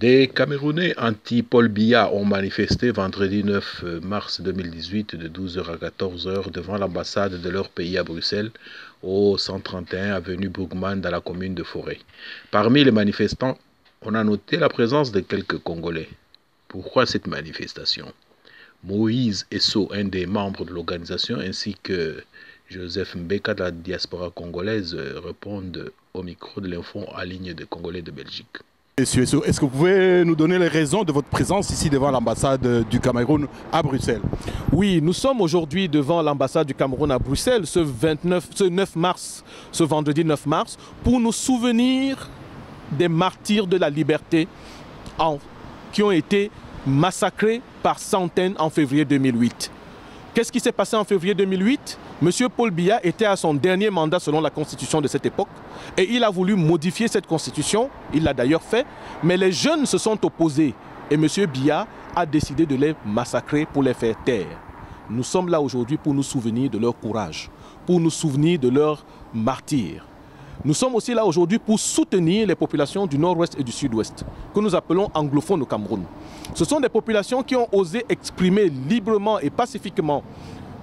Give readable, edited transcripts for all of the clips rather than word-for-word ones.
Les Camerounais anti-Paul Biya ont manifesté vendredi 9 mars 2018 de 12 h à 14 h devant l'ambassade de leur pays à Bruxelles, au 131 avenue Bourgman dans la commune de Forêt. Parmi les manifestants, on a noté la présence de quelques Congolais. Pourquoi cette manifestation? Moïse Esso, un des membres de l'organisation, ainsi que Joseph Mbeka de la diaspora congolaise répondent au micro de l'info en ligne des Congolais de Belgique. Monsieur Esso, est-ce que vous pouvez nous donner les raisons de votre présence ici devant l'ambassade du Cameroun à Bruxelles? Oui, nous sommes aujourd'hui devant l'ambassade du Cameroun à Bruxelles ce 9 mars, ce vendredi 9 mars, pour nous souvenir des martyrs de la liberté qui ont été massacrés par centaines en février 2008. Qu'est-ce qui s'est passé en février 2008? Monsieur Paul Biya était à son dernier mandat selon la constitution de cette époque et il a voulu modifier cette constitution, il l'a d'ailleurs fait, mais les jeunes se sont opposés et monsieur Biya a décidé de les massacrer pour les faire taire. Nous sommes là aujourd'hui pour nous souvenir de leur courage, pour nous souvenir de leur martyrs. Nous sommes aussi là aujourd'hui pour soutenir les populations du nord-ouest et du sud-ouest, que nous appelons anglophones au Cameroun. Ce sont des populations qui ont osé exprimer librement et pacifiquement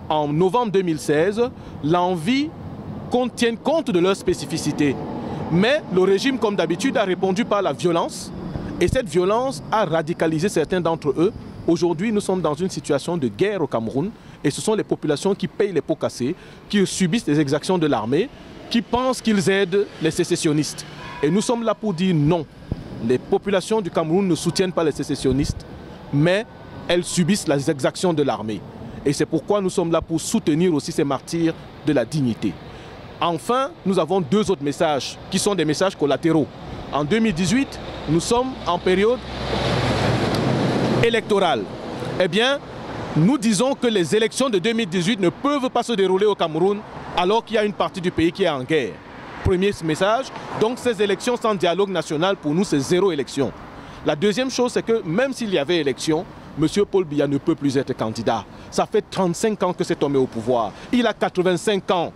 en novembre 2016 l'envie qu'on tienne compte de leurs spécificités. Mais le régime, comme d'habitude, a répondu par la violence et cette violence a radicalisé certains d'entre eux. Aujourd'hui, nous sommes dans une situation de guerre au Cameroun et ce sont les populations qui payent les pots cassés, qui subissent les exactions de l'armée, qui pensent qu'ils aident les sécessionnistes. Et nous sommes là pour dire non. Les populations du Cameroun ne soutiennent pas les sécessionnistes, mais elles subissent les exactions de l'armée. Et c'est pourquoi nous sommes là pour soutenir aussi ces martyrs de la dignité. Enfin, nous avons deux autres messages qui sont des messages collatéraux. En 2018, nous sommes en période électorale. Eh bien, nous disons que les élections de 2018 ne peuvent pas se dérouler au Cameroun alors qu'il y a une partie du pays qui est en guerre. Premier message, donc ces élections sans dialogue national, pour nous, c'est zéro élection. La deuxième chose, c'est que même s'il y avait élection, M. Paul Biya ne peut plus être candidat. Ça fait 35 ans que cet homme est au pouvoir. Il a 85 ans.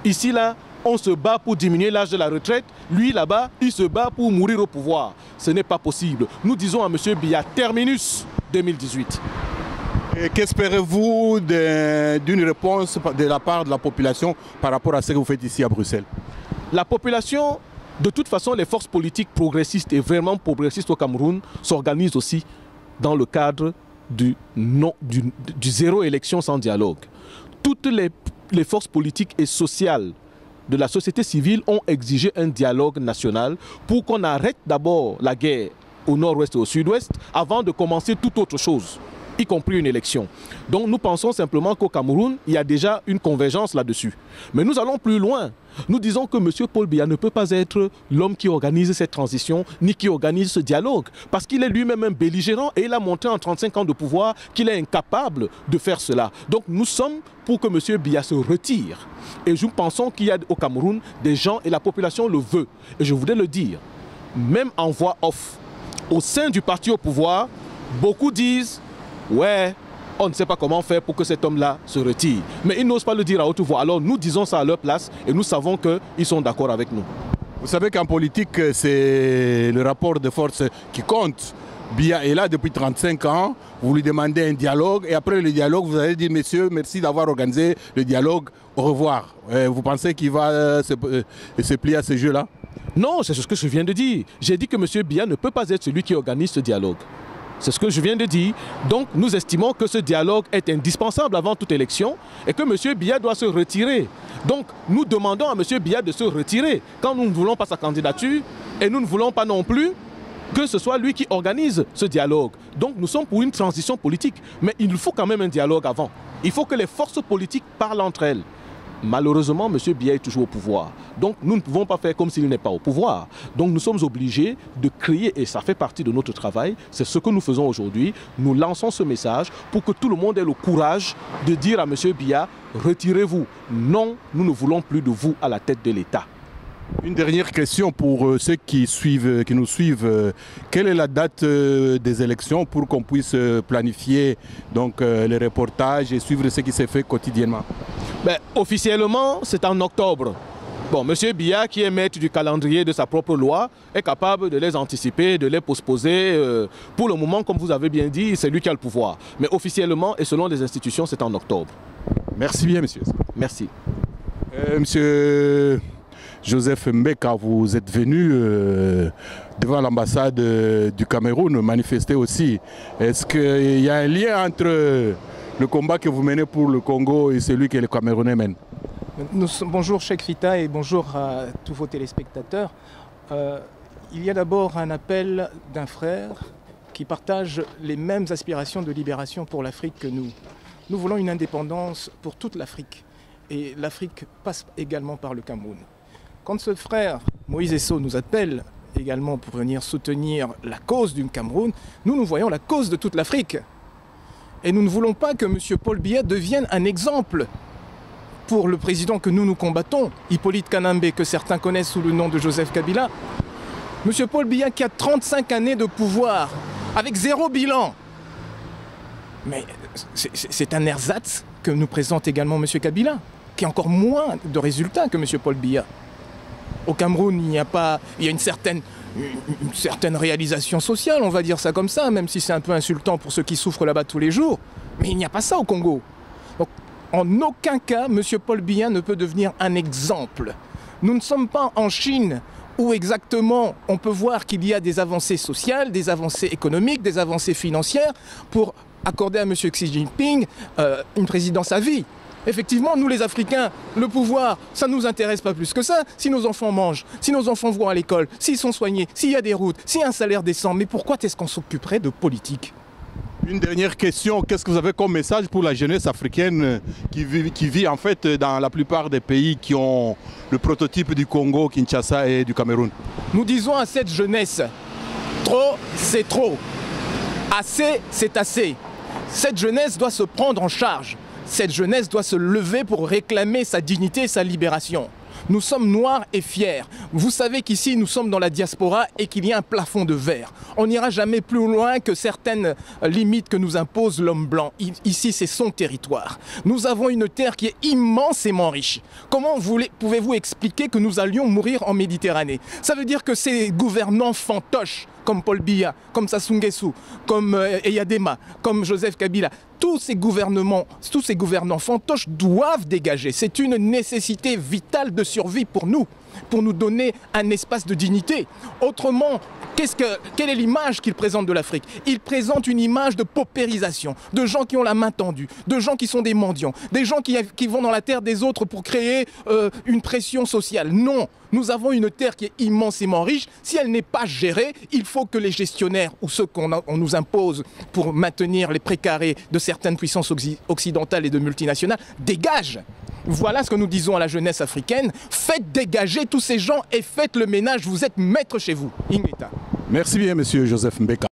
Ici, là, on se bat pour diminuer l'âge de la retraite. Lui, là-bas, il se bat pour mourir au pouvoir. Ce n'est pas possible. Nous disons à M. Biya, terminus 2018. Qu'espérez-vous d'une réponse de la part de la population par rapport à ce que vous faites ici à Bruxelles? La population, de toute façon, les forces politiques progressistes et vraiment progressistes au Cameroun s'organisent aussi dans le cadre du zéro élection sans dialogue. Toutes les forces politiques et sociales de la société civile ont exigé un dialogue national pour qu'on arrête d'abord la guerre au nord-ouest et au sud-ouest avant de commencer toute autre chose, y compris une élection. Donc nous pensons simplement qu'au Cameroun, il y a déjà une convergence là-dessus. Mais nous allons plus loin. Nous disons que M. Paul Biya ne peut pas être l'homme qui organise cette transition, ni qui organise ce dialogue, parce qu'il est lui-même un belligérant et il a montré en 35 ans de pouvoir qu'il est incapable de faire cela. Donc nous sommes pour que M. Biya se retire. Et nous pensons qu'il y a au Cameroun des gens, et la population le veut. Et je voudrais le dire, même en voix off, au sein du parti au pouvoir, beaucoup disent ouais, on ne sait pas comment faire pour que cet homme-là se retire. Mais ils n'osent pas le dire à haute voix. Alors nous disons ça à leur place et nous savons qu'ils sont d'accord avec nous. Vous savez qu'en politique, c'est le rapport de force qui compte. Biya est là depuis 35 ans, vous lui demandez un dialogue et après le dialogue, vous allez dire messieurs, merci d'avoir organisé le dialogue, au revoir. Vous pensez qu'il va se plier à ce jeu-là? Non, c'est ce que je viens de dire. J'ai dit que M. Biya ne peut pas être celui qui organise ce dialogue. C'est ce que je viens de dire. Donc nous estimons que ce dialogue est indispensable avant toute élection et que M. Biya doit se retirer. Donc nous demandons à M. Biya de se retirer quand nous ne voulons pas sa candidature et nous ne voulons pas non plus que ce soit lui qui organise ce dialogue. Donc nous sommes pour une transition politique, mais il faut quand même un dialogue avant. Il faut que les forces politiques parlent entre elles. Malheureusement, M. Biya est toujours au pouvoir. Donc nous ne pouvons pas faire comme s'il n'est pas au pouvoir. Donc nous sommes obligés de créer, et ça fait partie de notre travail, c'est ce que nous faisons aujourd'hui. Nous lançons ce message pour que tout le monde ait le courage de dire à M. Biya, retirez-vous. Non, nous ne voulons plus de vous à la tête de l'État. Une dernière question pour ceux qui nous suivent. Quelle est la date des élections pour qu'on puisse planifier donc, les reportages et suivre ce qui s'est fait quotidiennement? Officiellement, c'est en octobre. Bon, M. Biya, qui est maître du calendrier de sa propre loi, est capable de les anticiper, de les postposer. Pour le moment, comme vous avez bien dit, c'est lui qui a le pouvoir. Mais officiellement et selon les institutions, c'est en octobre. Merci bien, monsieur. Merci. Monsieur Joseph Mbeka, vous êtes venu devant l'ambassade du Cameroun manifester aussi. Est-ce qu'il y a un lien entre le combat que vous menez pour le Congo et celui que les Camerounais mènent? Bonjour Cheikh Fita et bonjour à tous vos téléspectateurs. Il y a d'abord un appel d'un frère qui partage les mêmes aspirations de libération pour l'Afrique que nous. Nous voulons une indépendance pour toute l'Afrique et l'Afrique passe également par le Cameroun. Quand ce frère Moïse Esso nous appelle également pour venir soutenir la cause du Cameroun, nous voyons la cause de toute l'Afrique. Et nous ne voulons pas que M. Paul Biya devienne un exemple pour le président que nous combattons, Hippolyte Kanambe, que certains connaissent sous le nom de Joseph Kabila. M. Paul Biya qui a 35 années de pouvoir, avec 0 bilan. Mais c'est un ersatz que nous présente également M. Kabila, qui a encore moins de résultats que M. Paul Biya. Au Cameroun, il y a une certaine réalisation sociale, on va dire ça comme ça, même si c'est un peu insultant pour ceux qui souffrent là-bas tous les jours. Mais il n'y a pas ça au Congo. Donc, en aucun cas, M. Paul Biya ne peut devenir un exemple. Nous ne sommes pas en Chine où exactement on peut voir qu'il y a des avancées sociales, des avancées économiques, des avancées financières pour accorder à M. Xi Jinping une présidence à vie. Effectivement, nous les Africains, le pouvoir, ça ne nous intéresse pas plus que ça. Si nos enfants mangent, si nos enfants vont à l'école, s'ils sont soignés, s'il y a des routes, s'il y a un salaire décent, mais pourquoi est-ce qu'on s'occuperait de politique ? Une dernière question, qu'est-ce que vous avez comme message pour la jeunesse africaine qui vit en fait dans la plupart des pays qui ont le prototype du Congo, Kinshasa et du Cameroun? Nous disons à cette jeunesse, trop c'est trop, assez c'est assez. Cette jeunesse doit se prendre en charge, cette jeunesse doit se lever pour réclamer sa dignité et sa libération. Nous sommes noirs et fiers. Vous savez qu'ici, nous sommes dans la diaspora et qu'il y a un plafond de verre. On n'ira jamais plus loin que certaines limites que nous impose l'homme blanc. Ici, c'est son territoire. Nous avons une terre qui est immensément riche. Comment pouvez-vous expliquer que nous allions mourir en Méditerranée? Ça veut dire que ces gouvernants fantoches, comme Paul Biya, comme Sassou Nguesso, comme Eyadema, comme Joseph Kabila, tous ces gouvernants fantoches doivent dégager. C'est une nécessité vitale de survie pour nous donner un espace de dignité. Autrement, quelle est l'image qu'il présente de l'Afrique? Il présente une image de paupérisation, de gens qui ont la main tendue, de gens qui sont des mendiants, des gens qui vont dans la terre des autres pour créer une pression sociale. Non, nous avons une terre qui est immensément riche. Si elle n'est pas gérée, il faut que les gestionnaires ou ceux qu'on nous impose pour maintenir les précarés de certaines puissances occidentales et de multinationales dégagent. Voilà ce que nous disons à la jeunesse africaine. Faites dégager tous ces gens et faites le ménage. Vous êtes maître chez vous. Ingeta. Merci bien, monsieur Joseph Mbeka.